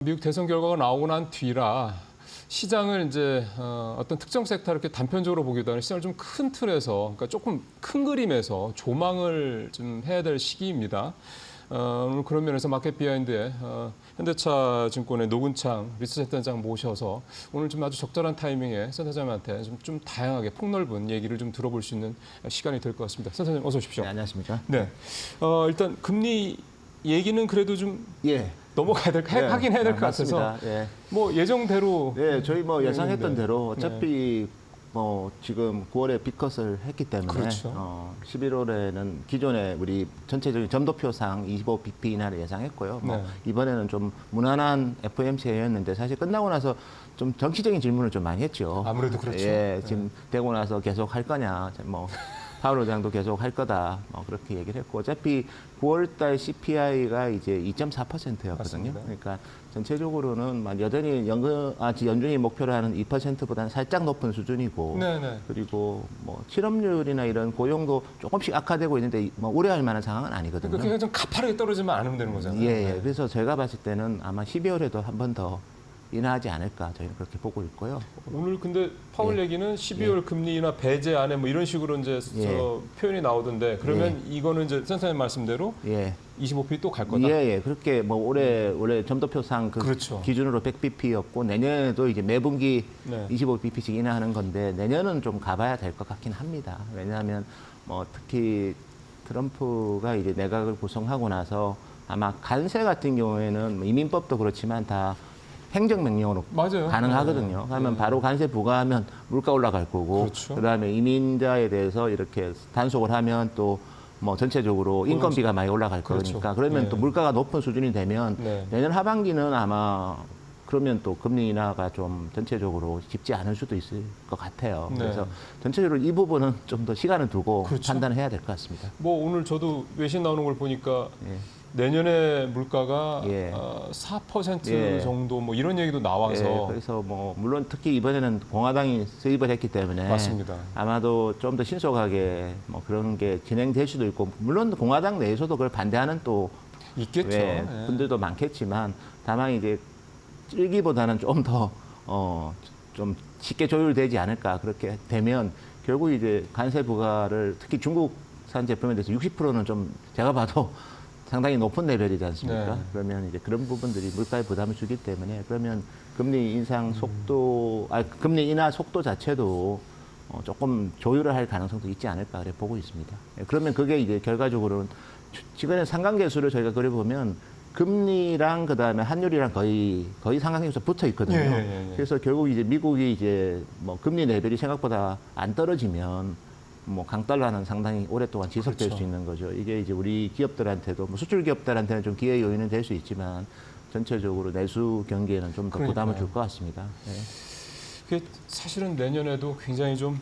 미국 대선 결과가 나오고 난 뒤라 시장을 이제 어떤 특정 섹터를 이렇게 단편적으로 보기보다는 시장을 좀 큰 틀에서, 그러니까 조금 큰 그림에서 조망을 좀 해야 될 시기입니다. 오늘 그런 면에서 마켓 비하인드에 현대차 증권의 노근창 리서치센터장 모셔서 오늘 좀 아주 적절한 타이밍에 센터장한테 좀 다양하게 폭넓은 얘기를 좀 들어볼 수 있는 시간이 될 것 같습니다. 센터장님 어서 오십시오. 네, 안녕하십니까? 네, 일단 금리 얘기는 그래도 좀 넘어가야 될, 하긴 해야 될 것 같아서 뭐 예정대로 저희 뭐 예상했던 대로 어차피 뭐 지금 9월에 빅컷을 했기 때문에 그렇죠. 11월에는 기존에 우리 전체적인 점도표상 25bp 인하를 예상했고요. 뭐 이번에는 좀 무난한 FOMC였는데 사실 끝나고 나서 좀 정치적인 질문을 좀 많이 했죠. 아무래도 그렇죠. 지금 되고 나서 계속 할 거냐, 뭐 파월 의장도 계속 할 거다, 뭐 그렇게 얘기를 했고, 어차피 9월달 CPI가 이제 2.4%였거든요. 맞습니다. 그러니까 전체적으로는 여전히 연준이 목표로 하는 2%보다는 살짝 높은 수준이고, 그리고 뭐 실업률이나 이런 고용도 조금씩 악화되고 있는데 뭐 우려할 만한 상황은 아니거든요. 그러니까 좀 가파르게 떨어지면 않으면 되는 거잖아요. 그래서 제가 봤을 때는 아마 12월에도 한 번 더 인하하지 않을까 저희는 그렇게 보고 있고요. 오늘 근데 파월 얘기는 12월 금리 인하 배제 안에 뭐 이런 식으로 이제 저 표현이 나오던데, 그러면 이거는 이제 센터님 말씀대로 25bp 또 갈 거다. 그렇게 뭐 올해 점도표상 그렇죠. 기준으로 100bp였고 내년에도 이제 매분기 25bp씩 인하하는 건데 내년은 좀 가봐야 될 것 같긴 합니다. 왜냐하면 뭐 특히 트럼프가 이제 내각을 구성하고 나서 아마 관세 같은 경우에는 이민법도 그렇지만 다 행정명령으로 가능하거든요. 그러면 바로 관세 부과하면 물가 올라갈 거고, 그다음에 이민자에 대해서 이렇게 단속을 하면 또 뭐 전체적으로 인건비가 많이 올라갈 거니까, 그러면 또 물가가 높은 수준이 되면 내년 하반기는 아마 그러면 또 금리 인하가 좀 전체적으로 쉽지 않을 수도 있을 것 같아요. 그래서 전체적으로 이 부분은 좀 더 시간을 두고 판단을 해야 될 것 같습니다. 뭐 오늘 저도 외신 나오는 걸 보니까 내년에 물가가 4% 정도 뭐 이런 얘기도 나와서 그래서 뭐 물론 특히 이번에는 공화당이 수입을 했기 때문에 맞습니다. 아마도 좀 더 신속하게 뭐 그런 게 진행될 수도 있고, 물론 공화당 내에서도 그걸 반대하는 또 있겠죠. 분들도 많겠지만, 다만 이제 일기보다는 좀 더 좀 쉽게 조율되지 않을까. 그렇게 되면 결국 이제 관세 부과를 특히 중국산 제품에 대해서 60%는 좀 제가 봐도 상당히 높은 레벨이지 않습니까? 그러면 이제 그런 부분들이 물가에 부담을 주기 때문에, 그러면 금리 인상 속도, 금리 인하 속도 자체도 조금 조율을 할 가능성도 있지 않을까 그래 보고 있습니다. 그러면 그게 이제 결과적으로는 지금의 상관계수를 저희가 그려보면 금리랑 그다음에 환율이랑 거의 상관계수가 붙어 있거든요. 그래서 결국 이제 미국이 이제 뭐 금리 레벨이 생각보다 안 떨어지면 뭐 강달러는 상당히 오랫동안 지속될 수 있는 거죠. 이게 이제 우리 기업들한테도, 뭐 수출 기업들한테는 좀 기회 요인은 될 수 있지만 전체적으로 내수 경기에는 좀 더 부담을 줄 것 같습니다. 그게 사실은 내년에도 굉장히 좀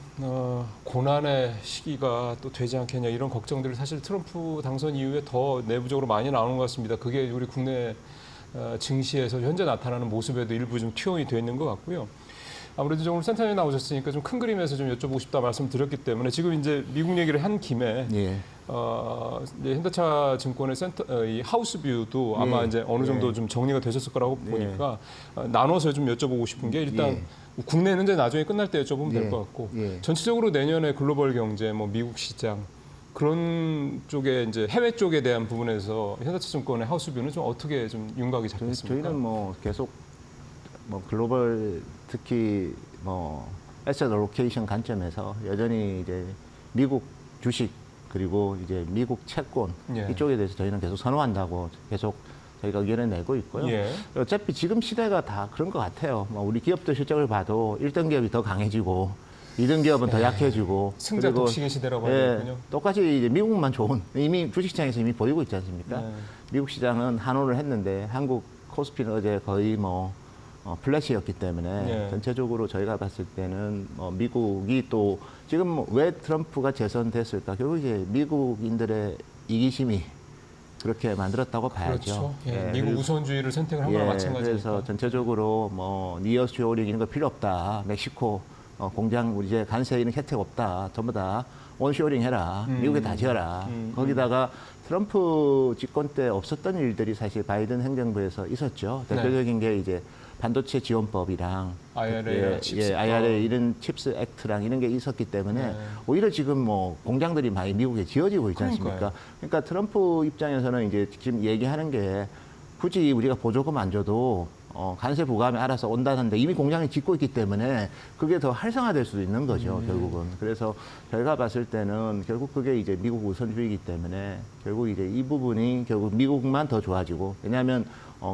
고난의 시기가 또 되지 않겠냐, 이런 걱정들이 사실 트럼프 당선 이후에 더 내부적으로 많이 나오는 것 같습니다. 그게 우리 국내 증시에서 현재 나타나는 모습에도 일부 좀 투영이 되어 있는 것 같고요. 아무래도 좀 오늘 센터장에 나오셨으니까 좀 큰 그림에서 좀 여쭤보고 싶다 말씀드렸기 때문에, 지금 이제 미국 얘기를 한 김에 이제 현대차 증권의 이 하우스뷰도 아마 이제 어느 정도 좀 정리가 되셨을 거라고 보니까 나눠서 좀 여쭤보고 싶은 게, 일단 국내는 이제 나중에 끝날 때 여쭤보면 될 것 같고, 전체적으로 내년에 글로벌 경제, 뭐 미국 시장 그런 쪽에 이제 해외 쪽에 대한 부분에서 현대차 증권의 하우스뷰는 좀 어떻게 좀 윤곽이 잡혔습니까? 저희는 뭐 계속 뭐 글로벌 특히 뭐 에셋 알로케이션 관점에서 여전히 이제 미국 주식 그리고 이제 미국 채권 이쪽에 대해서 저희는 계속 선호한다고 계속 저희가 의견을 내고 있고요. 어차피 지금 시대가 다 그런 것 같아요. 뭐 우리 기업들 실적을 봐도 1등 기업이 더 강해지고 2등 기업은 더 약해지고, 승자 독식의 시대라고 하거든요. 똑같이 이제 미국만 좋은, 이미 주식시장에서 이미 보이고 있지 않습니까? 미국 시장은 환호를 했는데 한국 코스피는 어제 거의 뭐 플랫이었기 때문에 전체적으로 저희가 봤을 때는 미국이 또 지금 왜 트럼프가 재선됐을까? 결국 이제 미국인들의 이기심이 그렇게 만들었다고 봐야죠. 미국 우선주의를 선택을 한 거랑 마찬가지니까. 그래서 전체적으로 뭐 니어쇼링 이런 거 필요 없다. 멕시코 공장 우리 이제 관세 있는 혜택 없다. 전부 다 온쇼링 해라. 미국에 다 지어라. 거기다가 트럼프 집권 때 없었던 일들이 사실 바이든 행정부에서 있었죠. 네. 대표적인 게 이제 반도체 지원법이랑 IRA, 칩스. IRA 이런 칩스 액트랑 이런 게 있었기 때문에 네. 오히려 지금 뭐 공장들이 많이 미국에 지어지고 있지 않습니까? 그러니까요. 그러니까 트럼프 입장에서는 이제 지금 얘기하는 게 굳이 우리가 보조금 안 줘도 관세 부과하면 알아서 온다는데 이미 공장이 짓고 있기 때문에 그게 더 활성화될 수도 있는 거죠, 결국은. 그래서 저희가 봤을 때는 결국 그게 이제 미국 우선주의이기 때문에 결국 이제 이 부분이 결국 미국만 더 좋아지고 왜냐하면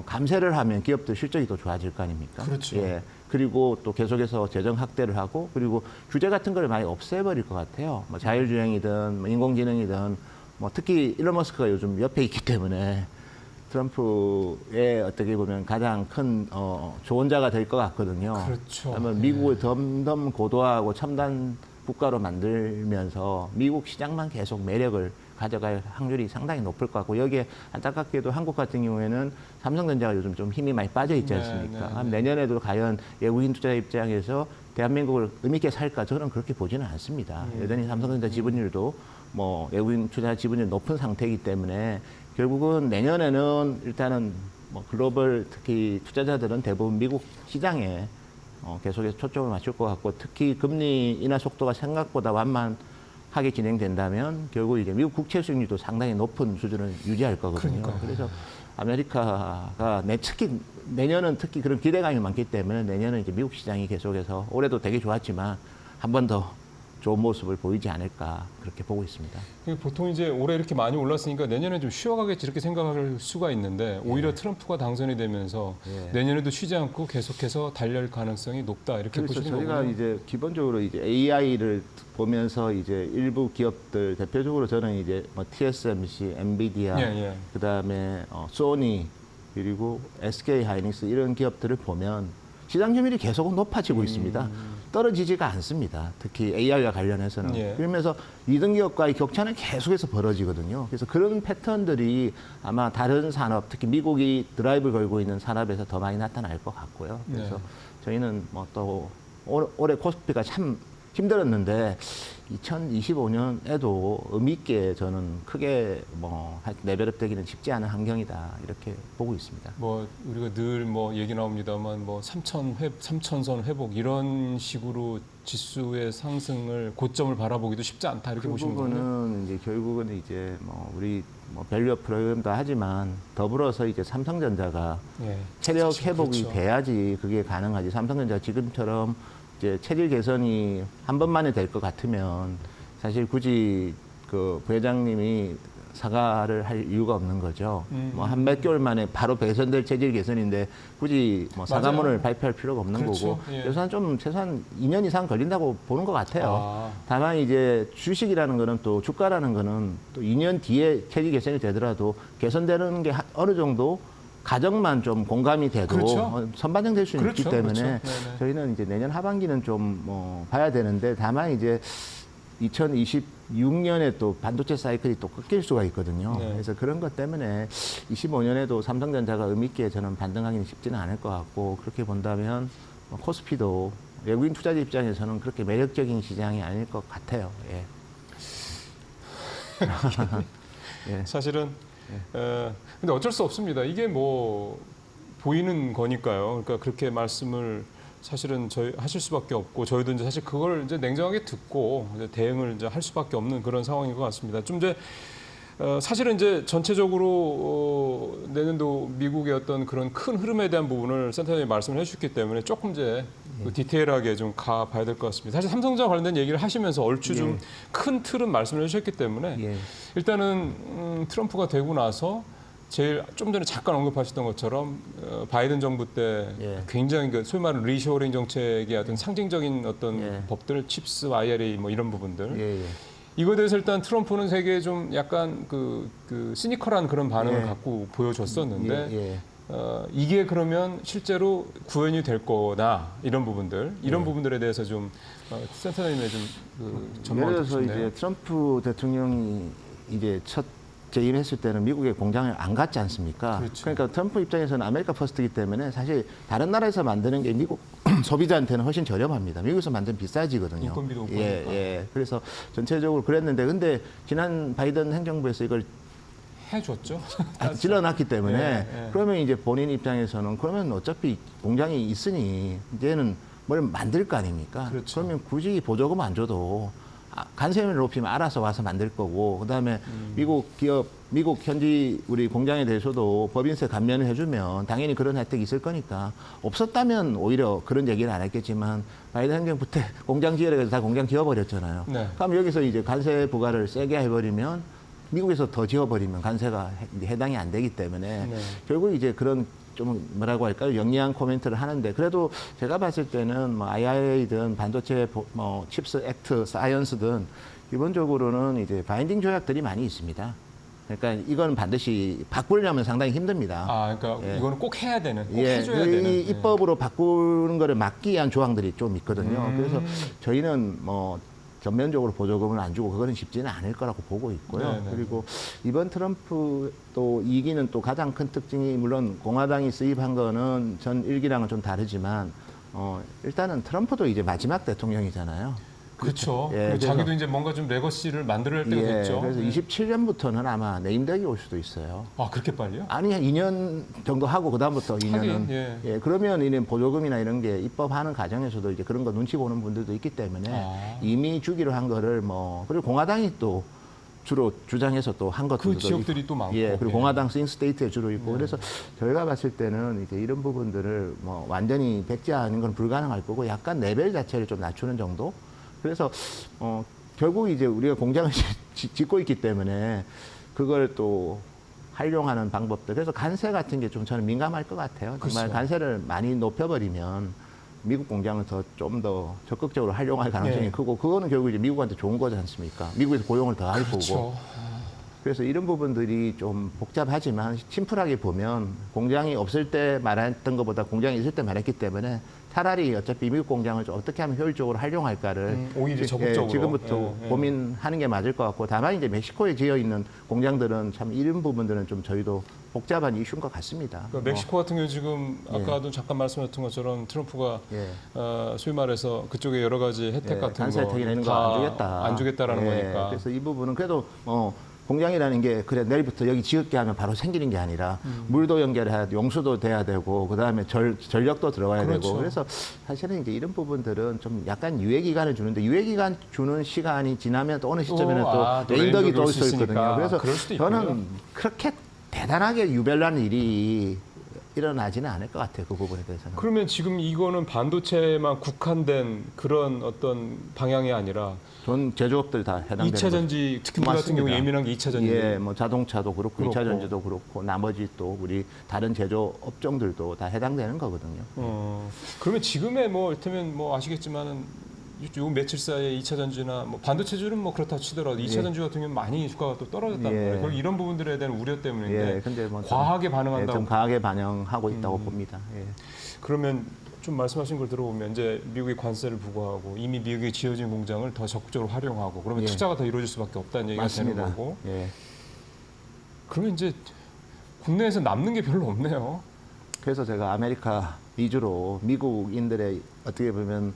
감세를 하면 기업들 실적이 더 좋아질 거 아닙니까? 그렇죠. 예. 그리고 또 계속해서 재정 확대를 하고 그리고 규제 같은 걸 많이 없애버릴 것 같아요. 뭐 자율주행이든 뭐 인공지능이든 뭐 특히 일론 머스크가 요즘 옆에 있기 때문에 트럼프의 어떻게 보면 가장 큰 조언자가 될 것 같거든요. 그렇죠. 그러면 미국을 덤덤 고도화하고 첨단 국가로 만들면서 미국 시장만 계속 매력을 가져갈 확률이 상당히 높을 것 같고 여기에 안타깝게도 한국 같은 경우에는 삼성전자가 요즘 좀 힘이 많이 빠져 있지 않습니까? 내년에도 과연 외국인 투자 입장에서 대한민국을 의미 있게 살까 저는 그렇게 보지는 않습니다. 여전히 삼성전자 지분율도 뭐 외국인 투자 지분율 높은 상태이기 때문에 결국은 내년에는 일단은 뭐 글로벌 특히 투자자들은 대부분 미국 시장에 계속해서 초점을 맞출 것 같고 특히 금리 인하 속도가 생각보다 완만하게 진행된다면 결국 이제 미국 국채 수익률도 상당히 높은 수준을 유지할 거거든요. 그러니까요. 그래서 아메리카가 특히 내년은 특히 그런 기대감이 많기 때문에 내년은 이제 미국 시장이 계속해서 올해도 되게 좋았지만 한 번 더 좋은 모습을 보이지 않을까 그렇게 보고 있습니다. 보통 이제 올해 이렇게 많이 올랐으니까 내년에 좀 쉬어가겠지 이렇게 생각할 수가 있는데 오히려 트럼프가 당선이 되면서 내년에도 쉬지 않고 계속해서 달릴 가능성이 높다 이렇게 그래서 보시는 저희가 거군요. 이제 기본적으로 이제 AI를 보면서 이제 일부 기업들 대표적으로 저는 이제 뭐 TSMC, 엔비디아, 그다음에 소니 그리고 SK 하이닉스 이런 기업들을 보면 시장 점유율이 계속 높아지고 있습니다. 떨어지지가 않습니다. 특히 AI와 관련해서는. 그러면서 2등 기업과의 격차는 계속해서 벌어지거든요. 그래서 그런 패턴들이 아마 다른 산업, 특히 미국이 드라이브를 걸고 있는 산업에서 더 많이 나타날 것 같고요. 그래서 저희는 뭐 또 올해 코스피가 참 힘들었는데 2025년에도 의미 있게 저는 크게 뭐 레벨업 되기는 쉽지 않은 환경이다 이렇게 보고 있습니다. 뭐 우리가 늘 뭐 얘기 나옵니다만 뭐 3천선 회복 이런 식으로 지수의 상승을 고점을 바라보기도 쉽지 않다 이렇게 보시는 거군요. 부분은 이제 결국은 이제 뭐 우리 뭐 밸류업 프로그램도 하지만 더불어서 이제 삼성전자가 체력 회복이 그렇죠. 돼야지 그게 가능하지. 삼성전자 지금처럼 이제 체질 개선이 한 번만에 될 것 같으면 사실 굳이 그 부회장님이 사과를 할 이유가 없는 거죠. 뭐 한 몇 개월 만에 바로 개선될 체질 개선인데 굳이 뭐 사과문을 발표할 필요가 없는 그렇죠. 거고 그래서 좀 최소한 2년 이상 걸린다고 보는 것 같아요. 아. 다만 이제 주식이라는 거는 또 주가라는 거는 또 2년 뒤에 체질 개선이 되더라도 개선되는 게 어느 정도 가정만 좀 공감이 돼도 그렇죠. 선반영될 수는 있기 때문에 그렇죠. 저희는 이제 내년 하반기는 좀 뭐 봐야 되는데 다만 이제 2026년에 또 반도체 사이클이 또 꺾일 수가 있거든요. 그래서 그런 것 때문에 25년에도 삼성전자가 의미 있게 저는 반등하기는 쉽지는 않을 것 같고 그렇게 본다면 코스피도 외국인 투자자 입장에서는 그렇게 매력적인 시장이 아닐 것 같아요. 사실은 근데 어쩔 수 없습니다. 이게 뭐 보이는 거니까요. 그러니까 그렇게 말씀을 사실은 저희 하실 수밖에 없고 저희도 이제 사실 그걸 이제 냉정하게 듣고 이제 대응을 이제 할 수밖에 없는 그런 상황인 것 같습니다. 좀 이제 사실은 이제 전체적으로 내년도 미국의 어떤 그런 큰 흐름에 대한 부분을 센터장님이 말씀을 해주셨기 때문에 조금 이제 디테일하게 좀 가봐야 될 것 같습니다. 사실 삼성전자 관련된 얘기를 하시면서 얼추 좀 큰 틀은 말씀을 해주셨기 때문에 일단은 트럼프가 되고 나서 제일 좀 전에 잠깐 언급하셨던 것처럼 바이든 정부 때 굉장히 그 소위 말하는 리쇼어링 정책의 어떤 상징적인 어떤 법들, 칩스, IRA 뭐 이런 부분들 이거에 대해서 일단 트럼프는 세계에 좀 약간 그 시니컬한 그런 반응을 갖고 보여줬었는데 이게 그러면 실제로 구현이 될 거나 이런 부분들 이런 부분들에 대해서 좀 센터장님의 좀 전망을 예를 들어서 듣고 싶네요. 이제 트럼프 대통령이 이제 첫 재임했을 때는 미국에 공장을 안 갔지 않습니까? 그렇죠. 그러니까 트럼프 입장에서는 아메리카 퍼스트이기 때문에 사실 다른 나라에서 만드는 게 미국 소비자한테는 훨씬 저렴합니다. 미국에서 만들면 비싸지거든요. 인건비도 높고 예, 하니까. 예. 그래서 전체적으로 그랬는데 근데 지난 바이든 행정부에서 이걸 해줬죠. 질러놨기 때문에 예, 예. 그러면 이제 본인 입장에서는 그러면 어차피 공장이 있으니 이제는 뭘 만들 거 아닙니까? 그렇죠. 그러면 굳이 보조금 안 줘도 관세를 높이면 알아서 와서 만들 거고 그다음에 미국 기업, 미국 현지 우리 공장에 대해서도 법인세 감면을 해주면 당연히 그런 혜택이 있을 거니까 없었다면 오히려 그런 얘기를 안 했겠지만 바이든 행정부 때 공장 지으라고 해서 다 공장 지어버렸잖아요. 네. 그럼 여기서 이제 관세 부과를 세게 해버리면 미국에서 더 지어버리면 관세가 해당이 안 되기 때문에 네. 결국 이제 그런 좀 뭐라고 할까요? 영리한 코멘트를 하는데 그래도 제가 봤을 때는 뭐 IRA든 반도체 뭐 칩스 액트, 사이언스든 기본적으로는 이제 바인딩 조약들이 많이 있습니다. 그러니까 이건 반드시 바꾸려면 상당히 힘듭니다. 아, 그러니까 예. 이거는 꼭 해야 되는, 꼭 예, 해줘야 이 되는. 입법으로 바꾸는 거를 막기 위한 조항들이 좀 있거든요. 그래서 저희는 뭐 전면적으로 보조금을 안 주고 그거는 쉽지는 않을 거라고 보고 있고요. 네네. 그리고 이번 트럼프 또 2기는 또 가장 큰 특징이 물론 공화당이 수입한 거는 전 1기랑은 좀 다르지만 일단은 트럼프도 이제 마지막 대통령이잖아요. 그렇죠. 예, 그리고 그래서- 자기도 이제 뭔가 좀 레거시를 만들어야 할 때가 됐죠. 그래서 예. 27년부터는 아마 내임덕이 올 수도 있어요. 아, 그렇게 빨리요? 아니 한 2년 정도 하고 그다음부터 2년은 하긴, 예. 예, 그러면 이는 보조금이나 이런 게 입법하는 과정에서도 이제 그런 거 눈치 보는 분들도 있기 때문에 아. 이미 주기로 한 거를 뭐 그리고 공화당이 또 주로 주장해서 또 한 것들도 그 지역들이 또 많고. 예, 그리고 예. 공화당 스윙 스테이트에 주로 있고 그래서 저희가 봤을 때는 이제 이런 부분들을 뭐 완전히 백지화하는 건 불가능할 거고 약간 레벨 자체를 좀 낮추는 정도. 그래서 결국 이제 우리가 공장을 짓고 있기 때문에 그걸 또 활용하는 방법들. 그래서 관세 같은 게 좀 저는 민감할 것 같아요. 정말 글쎄요. 관세를 많이 높여버리면 미국 공장을 좀 더 적극적으로 활용할 가능성이 네. 크고 그거는 결국 이제 미국한테 좋은 거지 않습니까? 미국에서 고용을 더 할 거고. 그렇죠. 그래서 이런 부분들이 좀 복잡하지만 심플하게 보면 공장이 없을 때 말했던 것보다 공장이 있을 때 말했기 때문에 차라리 어차피 미국 공장을 좀 어떻게 하면 효율적으로 활용할까를 오히려 적극적으로. 지금부터 예, 예. 고민하는 게 맞을 것 같고 다만 이제 멕시코에 지어 있는 공장들은 참 이런 부분들은 좀 저희도 복잡한 이슈인 것 같습니다. 그러니까 멕시코 같은 경우 지금 아까도 잠깐 말씀하셨던 것처럼 트럼프가 예. 소위 말해서 그쪽에 여러 가지 혜택 같은 관세 혜택 이런 거 다 안 주겠다. 안 주겠다라는 예, 거니까. 그래서 이 부분은 그래도 공장이라는 게 그래 내일부터 여기 지을게 하면 바로 생기는 게 아니라 물도 연결해야 돼, 용수도 돼야 되고 그다음에 전력도 들어가야 그렇죠. 되고 그래서 사실은 이제 이런 부분들은 좀 약간 유예 기간을 주는데 유예 기간 주는 시간이 지나면 또 어느 시점에는 또 레임덕이 레임덕이 올 수 있거든요. 그래서 그럴 수도 저는 있고요. 그렇게 대단하게 유별난 일이 일어나지는 않을 것 같아요. 그 부분에 대해서는. 그러면 지금 이거는 반도체만 국한된 그런 어떤 방향이 아니라 전 제조업들 다 해당되는 2차 전지 특히 우리 같은 경우 맞습니다. 예민한 게 2차 전지. 예, 뭐 자동차도 그렇고, 그렇고. 2차 전지도 그렇고, 나머지 또 우리 다른 제조 업종들도 다 해당되는 거거든요. 그러면 지금의 뭐 이를테면 뭐 아시겠지만은 요 며칠 사이에 2차 전지나 뭐 반도체주는 뭐 그렇다 치더라도 2차 예. 전지 같은 경우는 많이 주가가 또 떨어졌단 예. 말이에요. 그럼 이런 부분들에 대한 우려 때문인데 예, 근데 뭐 과하게 좀, 반응한다고. 좀 강하게 반영하고 있다고 봅니다. 예. 그러면 좀 말씀하신 걸 들어보면 이제 미국이 관세를 부과하고 이미 미국에 지어진 공장을 더 적극적으로 활용하고 그러면 예. 투자가 더 이루어질 수밖에 없다는 얘기가 되는 맞습니다. 거고. 예. 그러면 이제 국내에서 남는 게 별로 없네요. 그래서 제가 아메리카 위주로 미국인들의 어떻게 보면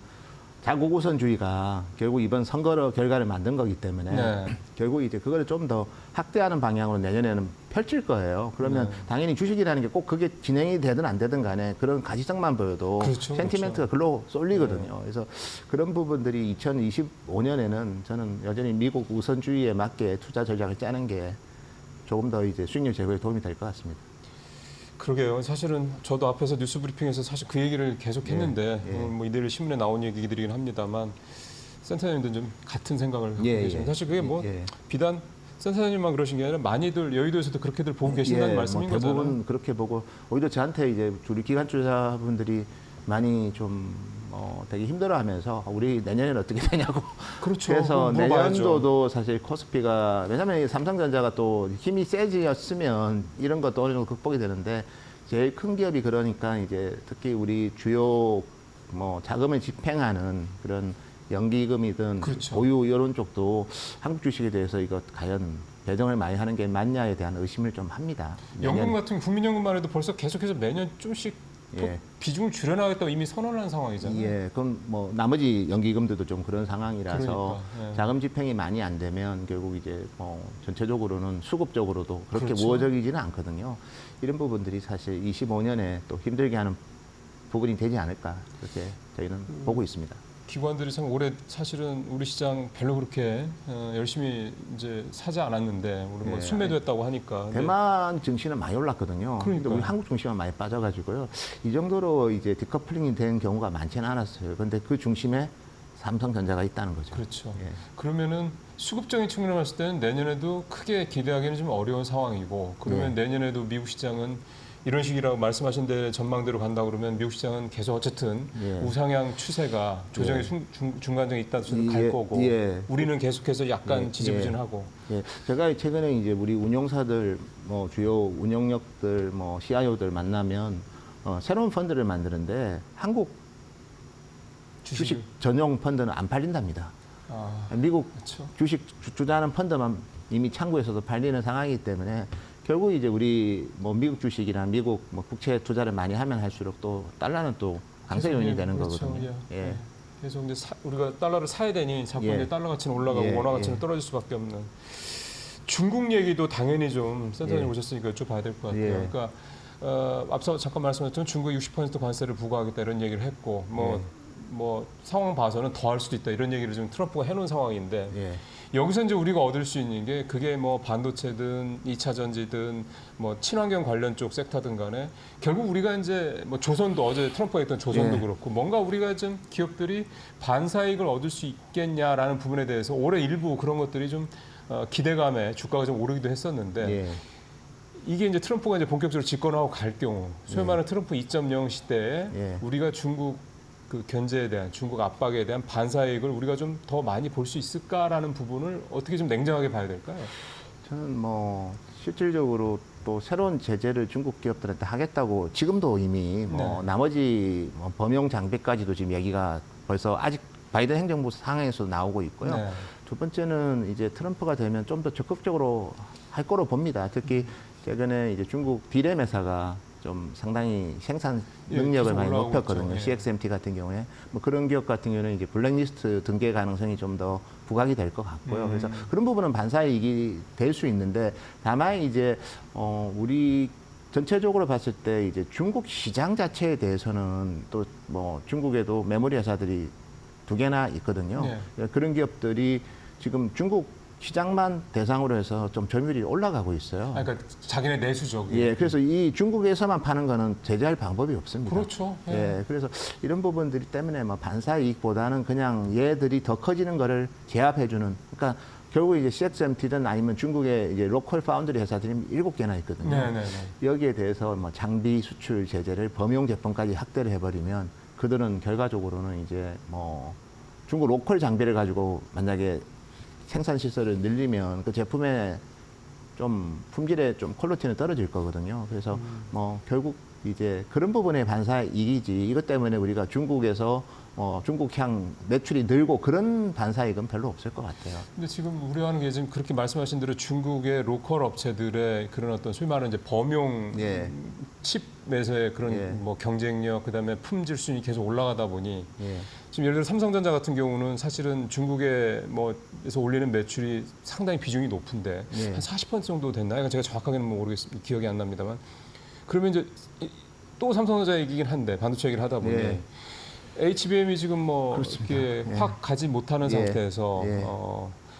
자국 우선주의가 결국 이번 선거 결과를 만든 거기 때문에 네. 결국 이제 그걸 좀 더 확대하는 방향으로 내년에는 펼칠 거예요. 그러면 네. 당연히 주식이라는 게 꼭 그게 진행이 되든 안 되든 간에 그런 가시성만 보여도 그렇죠, 센티멘트가 글로 쏠리거든요. 그래서 그런 부분들이 2025년에는 저는 여전히 미국 우선주의에 맞게 투자 전략을 짜는 게 조금 더 이제 수익률 제고에 도움이 될 것 같습니다. 그러게요. 사실은 저도 앞에서 뉴스 브리핑에서 사실 그 얘기를 계속 했는데 예. 뭐 이들 신문에 나온 얘기들이긴 합니다만 센터장님도 좀 같은 생각을 갖고 예, 계시면 예. 사실 그게 뭐 예. 비단 센터장님만 그러신 게 아니라 많이들 여의도에서도 그렇게들 보고 계신다는 말씀인 뭐 대부분 거잖아요. 그렇게 보고 오히려 저한테 이제 우리 기관주사분들이 많이 좀 되게 힘들어하면서 우리 내년에는 어떻게 되냐고. 그렇죠. 그래서 그럼 물어봐야죠. 내년도도 사실 코스피가 왜냐하면 이 삼성전자가 또 힘이 세지었으면 이런 것도 어느 정도 극복이 되는데 제일 큰 기업이 그러니까 이제 특히 우리 주요 뭐 자금을 집행하는 그런 연기금이든 그렇죠. 보유 이런 쪽도 한국 주식에 대해서 이거 과연 배정을 많이 하는 게 맞냐에 대한 의심을 좀 합니다. 연금 같은 국민연금만 해도 벌써 계속해서 매년 좀씩 예. 비중을 줄여나가겠다고 이미 선언한 상황이잖아요. 예, 그럼 뭐 나머지 연기금들도 좀 그런 상황이라서 그러니까, 예. 자금 집행이 많이 안 되면 결국 이제 뭐 전체적으로는 수급적으로도 그렇게 그렇죠. 우호적이지는 않거든요. 이런 부분들이 사실 25년에 또 힘들게 하는 부분이 되지 않을까 그렇게 저희는 보고 있습니다. 기관들이 참 올해 사실은 우리 시장 별로 그렇게 열심히 이제 사지 않았는데 우리 뭐 예. 순매도했다고 하니까. 근데 대만 증시는 많이 올랐거든요. 근데 그러니까요. 우리 한국 증시만 많이 빠져가지고요. 이 정도로 이제 디커플링이 된 경우가 많지는 않았어요. 그런데 그 중심에 삼성전자가 있다는 거죠. 그렇죠. 예. 그러면은 수급적인 측면을 봤을 때는 내년에도 크게 기대하기는 좀 어려운 상황이고 그러면 내년에도 미국 시장은 이런 식이라고 말씀하신 데 전망대로 간다 그러면 미국 시장은 계속 어쨌든 예. 우상향 추세가 조정의 중간정에 있다 갈 예, 거고 예. 우리는 계속해서 약간 예, 지지부진하고 예, 제가 최근에 이제 우리 운용사들, 뭐 주요 운용력들, 뭐 CIO들 만나면 새로운 펀드를 만드는데 한국 주식 전용 펀드는 안 팔린답니다. 아, 미국 그렇죠. 주식 투자하는 펀드만 이미 창구에서도 팔리는 상황이기 때문에 결국 이제 우리 뭐 미국 주식이나 미국 뭐 국채 투자를 많이 하면 할수록 또 달러는 또 강세 요인이 되는 그렇죠. 거거든요. 예. 계속 이제 우리가 달러를 사야 되니 자꾸 예. 이제 달러 가치는 올라가고 예, 원화 가치는 예. 떨어질 수밖에 없는. 중국 얘기도 당연히 좀 센터님 예. 오셨으니까 여쭤봐야 될 것 같아요. 예. 그러니까 앞서 잠깐 말씀하셨던 중국 60% 관세를 부과하겠다 이런 얘기를 했고 뭐 상황 봐서는 더 할 수도 있다 이런 얘기를 지금 트럼프가 해놓은 상황인데 예. 여기서 이제 우리가 얻을 수 있는 게 그게 뭐 반도체든 2차 전지든 뭐 친환경 관련 쪽 섹터든 간에 결국 우리가 이제 뭐 조선도 어제 트럼프가 했던 조선도 예. 그렇고 뭔가 우리가 좀 기업들이 반사이익을 얻을 수 있겠냐라는 부분에 대해서 올해 일부 그런 것들이 좀 기대감에 주가가 좀 오르기도 했었는데 예. 이게 이제 트럼프가 이제 본격적으로 집권하고 갈 경우 소위 말하는 트럼프 2.0 시대에 예. 우리가 중국 그 견제에 대한 중국 압박에 대한 반사이익을 우리가 좀 더 많이 볼 수 있을까라는 부분을 어떻게 좀 냉정하게 봐야 될까요? 저는 뭐 실질적으로 또 새로운 제재를 중국 기업들한테 하겠다고 지금도 이미 뭐 네. 나머지 뭐 범용 장비까지도 지금 얘기가 벌써 아직 바이든 행정부 상황에서 나오고 있고요. 네. 두 번째는 이제 트럼프가 되면 좀 더 적극적으로 할 거로 봅니다. 특히 최근에 이제 중국 디램 회사가 좀 상당히 생산 능력을 계속 많이 올라오고 높였거든요. 있죠. CXMT 같은 경우에 뭐 그런 기업 같은 경우는 이제 블랙리스트 등재 가능성이 좀 더 부각이 될 것 같고요. 그래서 그런 부분은 반사이익이 될 수 있는데 다만 이제 우리 전체적으로 봤을 때 이제 중국 시장 자체에 대해서는 또 뭐 중국에도 메모리 회사들이 2개나 있거든요. 그런 기업들이 지금 중국 시장만 대상으로 해서 좀 점유율이 올라가고 있어요. 그러니까 자기네 내수죠. 예, 그래서 이 중국에서만 파는 거는 제재할 방법이 없습니다. 그렇죠. 예, 그래서 이런 부분들이 때문에 뭐 반사 이익보다는 그냥 얘들이 더 커지는 거를 제압해주는. 그러니까 결국 이제 CXMT든 아니면 중국의 이제 로컬 파운드리 회사들이 7개나 있거든요. 네네네. 여기에 대해서 뭐 장비 수출 제재를 범용 제품까지 확대를 해버리면 그들은 결과적으로는 이제 뭐 중국 로컬 장비를 가지고 만약에 생산 시설을 늘리면 그 제품의 좀 품질에 좀 퀄리티는 떨어질 거거든요. 그래서 뭐 결국 이제 그런 부분의 반사 이익이지 이것 때문에 우리가 중국에서 중국향 매출이 늘고 그런 반사이익은 별로 없을 것 같아요. 근데 지금 우려하는 게 지금 그렇게 말씀하신 대로 중국의 로컬 업체들의 그런 어떤 소위 말하는 이제 범용 예. 칩에서의 그런 예. 뭐 경쟁력 그다음에 품질 수준이 계속 올라가다 보니 예. 지금 예를 들어 삼성전자 같은 경우는 사실은 중국의 뭐에서 올리는 매출이 상당히 비중이 높은데 예. 한 40% 정도 됐나요? 제가 정확하게는 모르겠습니다. 기억이 안 납니다만 그러면 이제 또 삼성전자 얘기긴 한데 반도체 얘기를 하다 보니 예. HBM이 지금 뭐 그렇습니다. 이렇게 예. 확 가지 못하는 예. 상태에서 예.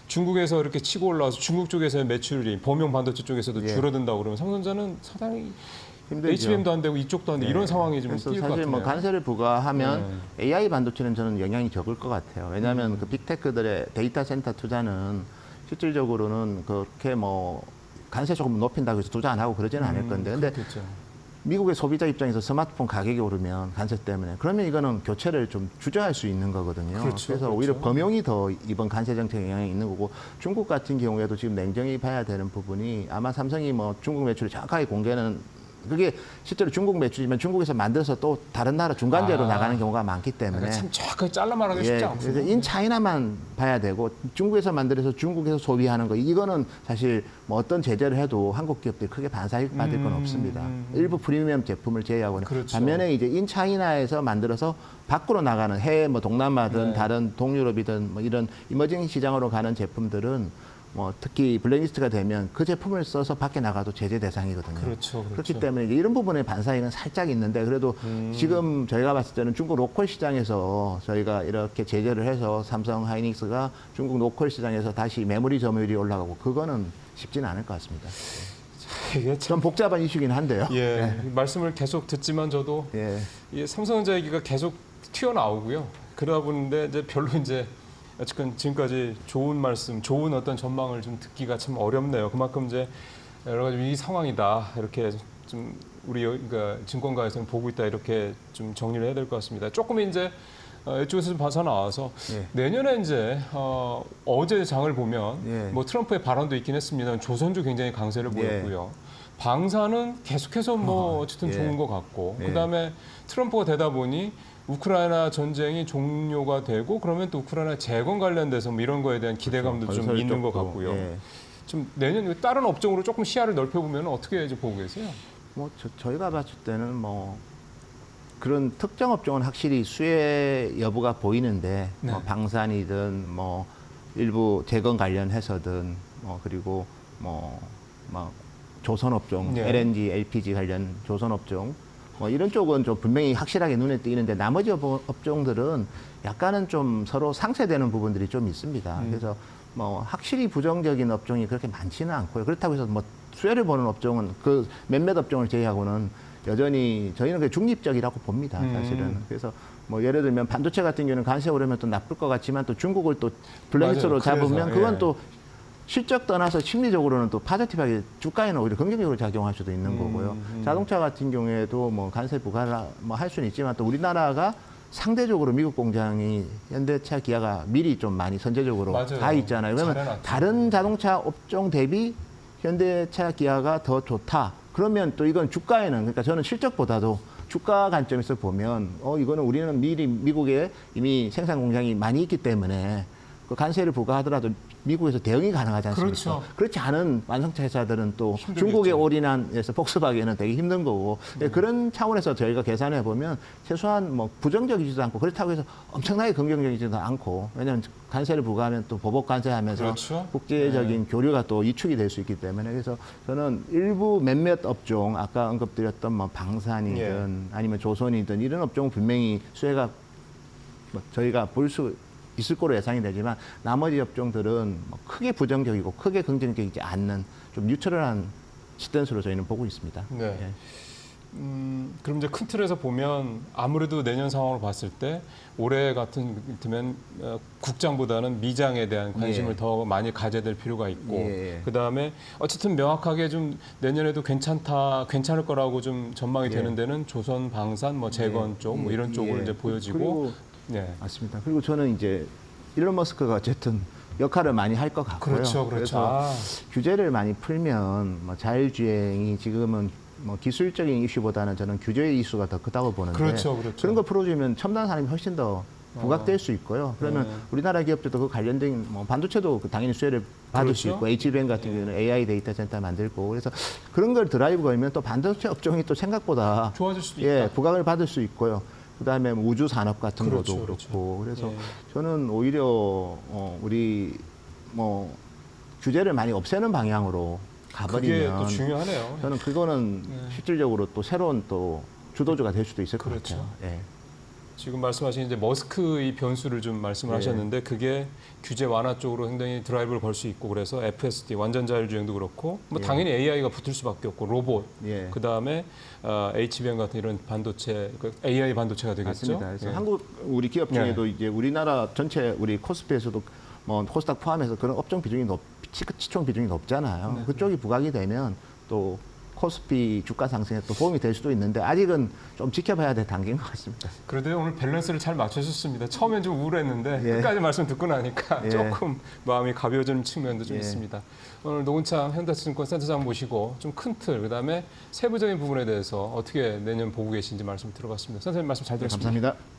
중국에서 이렇게 치고 올라와서 중국 쪽에서의 매출이 범용 반도체 쪽에서도 예. 줄어든다고 그러면 삼성전자는 상당히 힘들죠. HBM도 안 되고 이쪽도 안 되고 이런 상황이 좀 그래서 띄일 것 사실 같네요. 뭐 관세를 부과하면 AI 반도체는 저는 영향이 적을 것 같아요. 왜냐하면 그 빅테크들의 데이터 센터 투자는 실질적으로는 그렇게 뭐 관세 조금 높인다고 해서 투자 안 하고 그러지는 않을 건데, 근데 그렇겠죠. 미국의 소비자 입장에서 스마트폰 가격이 오르면 관세 때문에 그러면 이거는 교체를 좀 주저할 수 있는 거거든요. 그렇죠, 래서 그렇죠. 오히려 범용이 더 이번 관세 정책에 영향이 있는 거고 중국 같은 경우에도 지금 냉정히 봐야 되는 부분이 아마 삼성이 뭐 중국 매출을 정확하게 공개는 그게 실제로 중국 매출이면 중국에서 만들어서 또 다른 나라 중간재로 나가는 경우가 많기 때문에 그러니까 참 정확하게 잘라 말하기 쉽지 않거든요. 그래서 인차이나만 봐야 되고 중국에서 만들어서 중국에서 소비하는 거 이거는 사실 뭐 어떤 제재를 해도 한국 기업들이 크게 반사익 받을 건 없습니다. 일부 프리미엄 제품을 제외하고는 그렇죠. 반면에 이제 인차이나에서 만들어서 밖으로 나가는 해외 뭐 동남아든 네. 다른 동유럽이든 뭐 이런 이머징 시장으로 가는 제품들은 뭐 특히 블랙리스트가 되면 그 제품을 써서 밖에 나가도 제재 대상이거든요. 그렇죠, 그렇죠. 그렇기 때문에 이제 이런 부분의 반사익은 살짝 있는데 그래도 지금 저희가 봤을 때는 중국 로컬 시장에서 저희가 이렇게 제재를 해서 삼성 하이닉스가 중국 로컬 시장에서 다시 메모리 점유율이 올라가고 그거는 쉽지는 않을 것 같습니다. 이게 참 좀 복잡한 이슈긴 한데요. 예, 말씀을 계속 듣지만 저도 예. 이 삼성전자 얘기가 계속 튀어나오고요. 그러다 보는데 이제 별로 이제 어쨌든 지금까지 좋은 말씀, 좋은 어떤 전망을 좀 듣기가 참 어렵네요. 그만큼 이제 여러 가지 이 상황이다 이렇게 좀 우리 그러니까 증권가에서는 보고 있다 이렇게 좀 정리를 해야 될 것 같습니다. 조금 이제 이쪽에서 좀 벗어나와서 예. 내년에 이제 어제 장을 보면 예. 뭐 트럼프의 발언도 있긴 했습니다만 조선주 굉장히 강세를 보였고요. 방사는 계속해서 뭐 어쨌든 예. 좋은 것 같고 예. 그다음에 트럼프가 되다 보니 우크라이나 전쟁이 종료가 되고 그러면 또 우크라이나 재건 관련돼서 뭐 이런 거에 대한 기대감도 그렇죠. 좀 있는 것 건설 같고요. 쪽도, 예. 좀 내년 다른 업종으로 조금 시야를 넓혀보면 어떻게 이제 보고 계세요? 뭐 저희가 봤을 때는 뭐 그런 특정 업종은 확실히 수혜 여부가 보이는데 네. 뭐 방산이든 뭐 일부 재건 관련해서든 뭐 그리고 뭐 조선 업종, 네. LNG, LPG 관련 조선 업종 뭐 이런 쪽은 좀 분명히 확실하게 눈에 띄는데 나머지 업종들은 약간은 좀 서로 상쇄되는 부분들이 좀 있습니다. 그래서 뭐 확실히 부정적인 업종이 그렇게 많지는 않고요. 그렇다고 해서 뭐 수혜를 보는 업종은 그 몇몇 업종을 제외하고는 여전히 저희는 그 중립적이라고 봅니다. 사실은. 그래서 뭐 예를 들면 반도체 같은 경우는 관세 오르면 또 나쁠 것 같지만 또 중국을 또 블랙리스트로 맞아요. 잡으면 그래서, 그건 예. 또 실적 떠나서 심리적으로는 또 파지티브하게 주가에는 오히려 긍정적으로 작용할 수도 있는 거고요. 자동차 같은 경우에도 뭐 관세 부과를 뭐 할 수는 있지만 또 우리나라가 상대적으로 미국 공장이 현대차, 기아가 미리 좀 많이 선제적으로 맞아요. 가 있잖아요. 그러면 잘해놨죠. 다른 자동차 업종 대비 현대차, 기아가 더 좋다. 그러면 또 이건 주가에는 그러니까 저는 실적보다도 주가 관점에서 보면 이거는 우리는 미리 미국에 이미 생산 공장이 많이 있기 때문에 그 관세를 부과하더라도 미국에서 대응이 가능하지 않습니까? 그렇죠. 그렇지 않은 완성차 회사들은 또 힘들겠죠. 중국에 올인한에서 폭스바겐은 되게 힘든 거고 그런 차원에서 저희가 계산해 보면 최소한 뭐 부정적이지도 않고 그렇다고 해서 엄청나게 긍정적이지도 않고 왜냐하면 관세를 부과하면 또 보복 관세하면서 그렇죠. 국제적인 교류가 또 이축이 될 수 있기 때문에 그래서 저는 일부 몇몇 업종 아까 언급드렸던 뭐 방산이든 아니면 조선이든 이런 업종은 분명히 수혜가 뭐 저희가 볼 수 있을 거로 예상이 되지만 나머지 업종들은 뭐 크게 부정적이고 크게 긍정적이지 않는 좀 뉴트럴한 시던스로 저희는 보고 있습니다. 네. 예. 그럼 이제 큰 틀에서 보면 아무래도 내년 상황을 봤을 때 올해 같으면 국장보다는 미장에 대한 관심을 예. 더 많이 가져야 될 필요가 있고 예. 그다음에 어쨌든 명확하게 좀 내년에도 괜찮을 거라고 좀 전망이 예. 되는 데는 조선, 방산, 뭐 재건 예. 쪽 뭐 이런 쪽으로 예. 이제 보여지고 그리고 네. 맞습니다. 그리고 저는 이제 일론 머스크가 어쨌든 역할을 많이 할 것 같고요. 그렇죠, 그렇죠. 그래서 규제를 많이 풀면 뭐 자율주행이 지금은 뭐 기술적인 이슈보다는 저는 규제의 이슈가 더 크다고 보는데 그렇죠, 그렇죠. 런 거 풀어주면 첨단 산업이 훨씬 더 부각될 수 있고요. 그러면 우리나라 기업들도 그 관련된 뭐 반도체도 당연히 수혜를 받을 수 그렇죠. 있고 HBM 같은 경우는 AI 데이터 센터 만들고 그래서 그런 걸 드라이브 걸면 또 반도체 업종이 또 생각보다 좋아질 수도 예, 있다. 부각을 받을 수 있고요. 그다음에 뭐 우주 산업 같은 그렇죠, 것도 그렇죠. 그렇고 그래서 예. 저는 오히려 우리 뭐 규제를 많이 없애는 방향으로 그게 또 가버리면 중요하네요. 저는 그거는 네. 실질적으로 또 새로운 또 주도주가 될 수도 있을 그렇죠. 것 같아요. 예. 지금 말씀하신 이제 머스크의 변수를 좀 말씀을 예. 하셨는데 그게 규제 완화 쪽으로 굉장히 드라이브를 걸 수 있고 그래서 FSD 완전 자율주행도 그렇고 뭐 예. 당연히 AI가 붙을 수밖에 없고 로봇 예. 그 다음에 HBM 같은 이런 반도체 그 AI 반도체가 되겠죠. 맞습니다. 그래서 예. 한국 우리 기업 중에도 이제 우리나라 전체 우리 코스피에서도 뭐 코스닥 포함해서 그런 업종 비중이 치총 비중이 높잖아요. 네. 그쪽이 부각이 되면 또 코스피 주가 상승에 또 도움이 될 수도 있는데 아직은 좀 지켜봐야 될 단계인 것 같습니다. 그래도 오늘 밸런스를 잘 맞춰주셨습니다. 처음엔 좀 우울했는데 예. 끝까지 말씀 듣고 나니까 예. 조금 마음이 가벼워지는 측면도 좀 예. 있습니다. 오늘 노은창 현대증권 센터장 모시고 좀 큰 틀, 그다음에 세부적인 부분에 대해서 어떻게 내년 보고 계신지 말씀 들어봤습니다. 선생님 말씀 잘 들었습니다. 감사합니다.